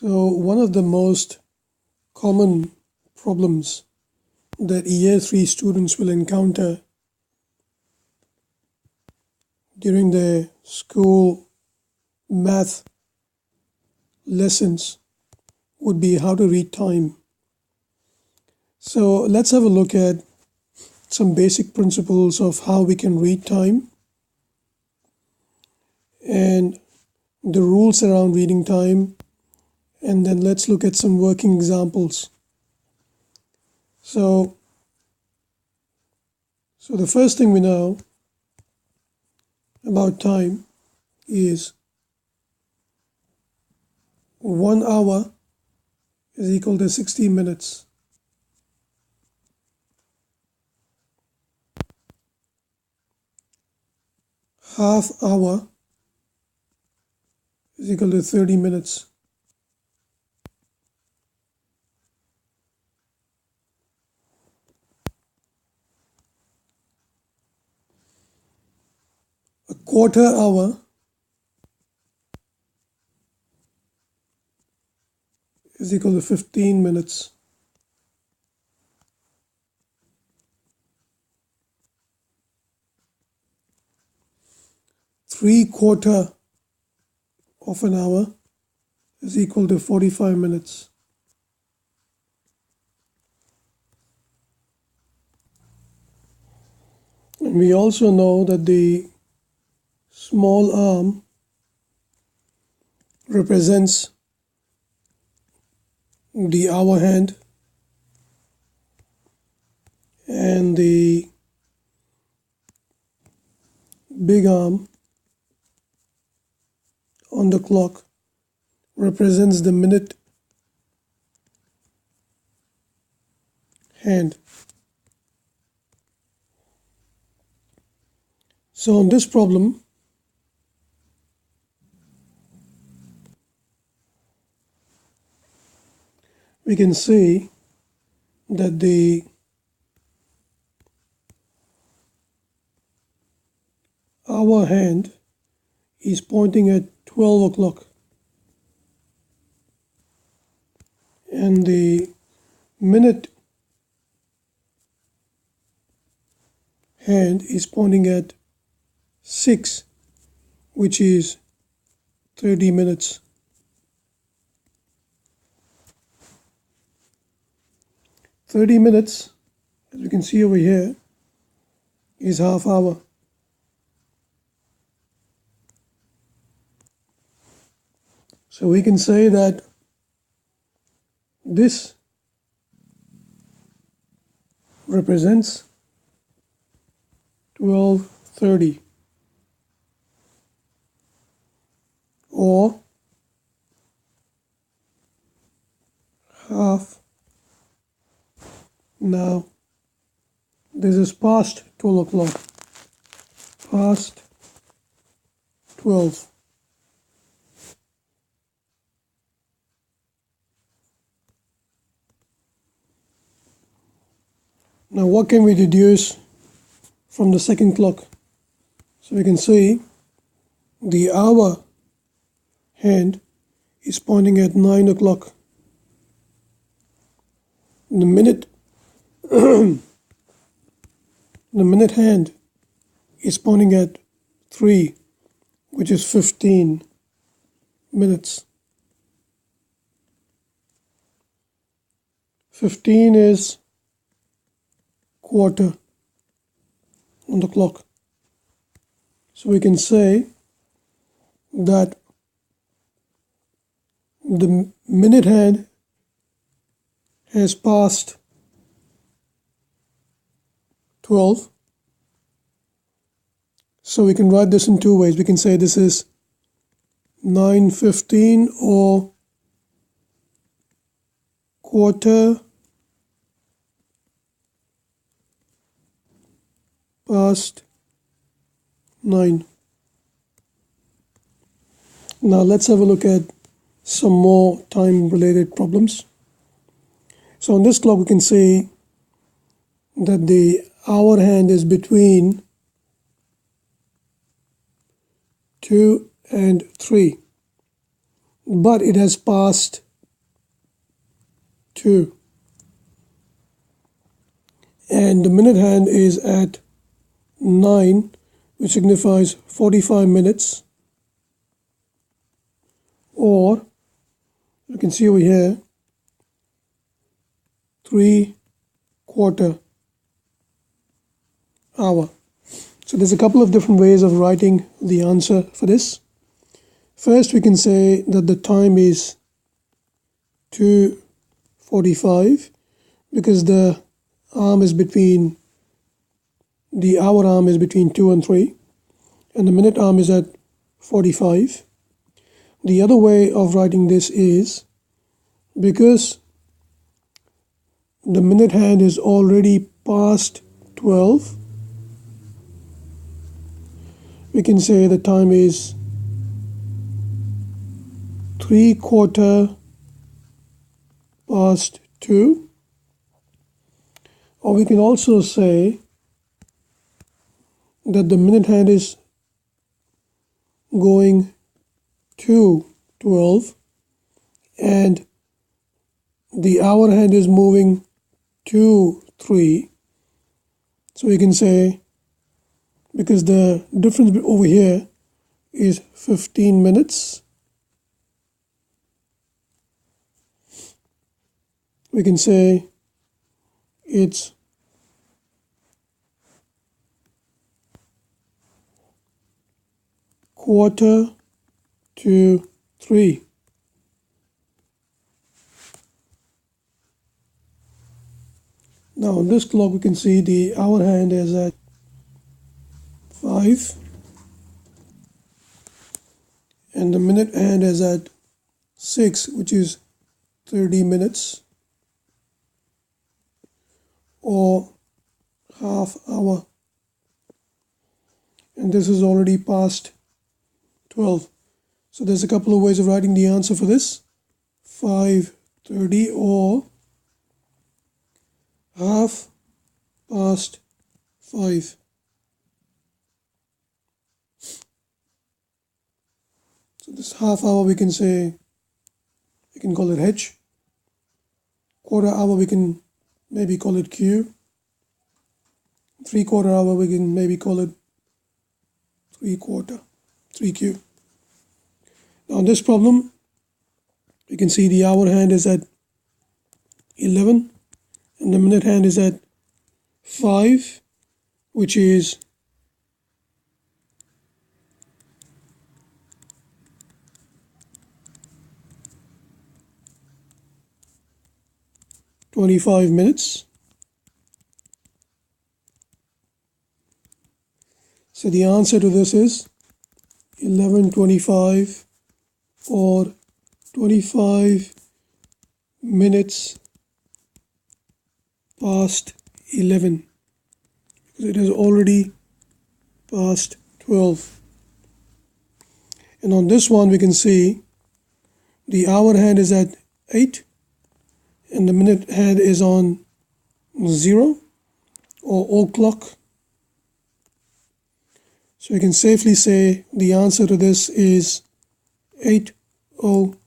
So one of the most common problems that Year 3 students will encounter during their school math lessons would be how to read time. So let's have a look at some basic principles of how we can read time and the rules around reading time, and then let's look at some working examples. So the first thing we know about time is 1 hour is equal to 60 minutes. Half hour is equal to 30 minutes. A quarter hour is equal to 15 minutes. Three-quarter of an hour is equal to 45 minutes. And we also know that the small arm represents the hour hand and the big arm on the clock represents the minute hand. So on this problem, we can see that the hour hand is pointing at 12 o'clock and the minute hand is pointing at 6, which is 30 minutes. As you can see over here, is half hour. So we can say that this represents 12:30, or half. Now this is past 12 o'clock, past 12. Now what can we deduce from the second clock? So we can see the hour hand is pointing at 9 o'clock. The minute the minute hand is pointing at 3, which is 15 minutes. 15 is quarter on the clock. So we can say that the minute hand has passed 12. So we can write this in two ways. We can say this is 9:15 or quarter past 9. Now let's have a look at some more time related problems. So on this clock we can see that the hour hand is between 2 and 3, but it has passed 2. And the minute hand is at 9, which signifies 45 minutes, or you can see over here 3/4 hour. So there's a couple of different ways of writing the answer for this. First, we can say that the time is 2:45 because the hour arm is between 2 and 3, and the minute arm is at 45. The other way of writing this is because the minute hand is already past 12, we can say the time is 3/4 past 2, or we can also say that the minute hand is going to 12 and the hour hand is moving to 3. So we can say, because the difference over here is 15 minutes, we can say it's 2:45. Now on this clock we can see the hour hand is at 5 and the minute hand is at 6, which is 30 minutes or half hour, and this is already past 12. So there's a couple of ways of writing the answer for this: 5:30 or half past 5. So this half hour we can say, we can call it H. Quarter hour we can maybe call it Q. 3/4 hour we can maybe call it 3Q. Now in this problem you can see the hour hand is at 11 and the minute hand is at 5, which is 25 minutes. So the answer to this is 11:25 or 25 minutes past 11, because it is already past 12. And on this one we can see the hour hand is at 8 and the minute hand is on 0 or o'clock. So we can safely say the answer to this is 8 o'clock.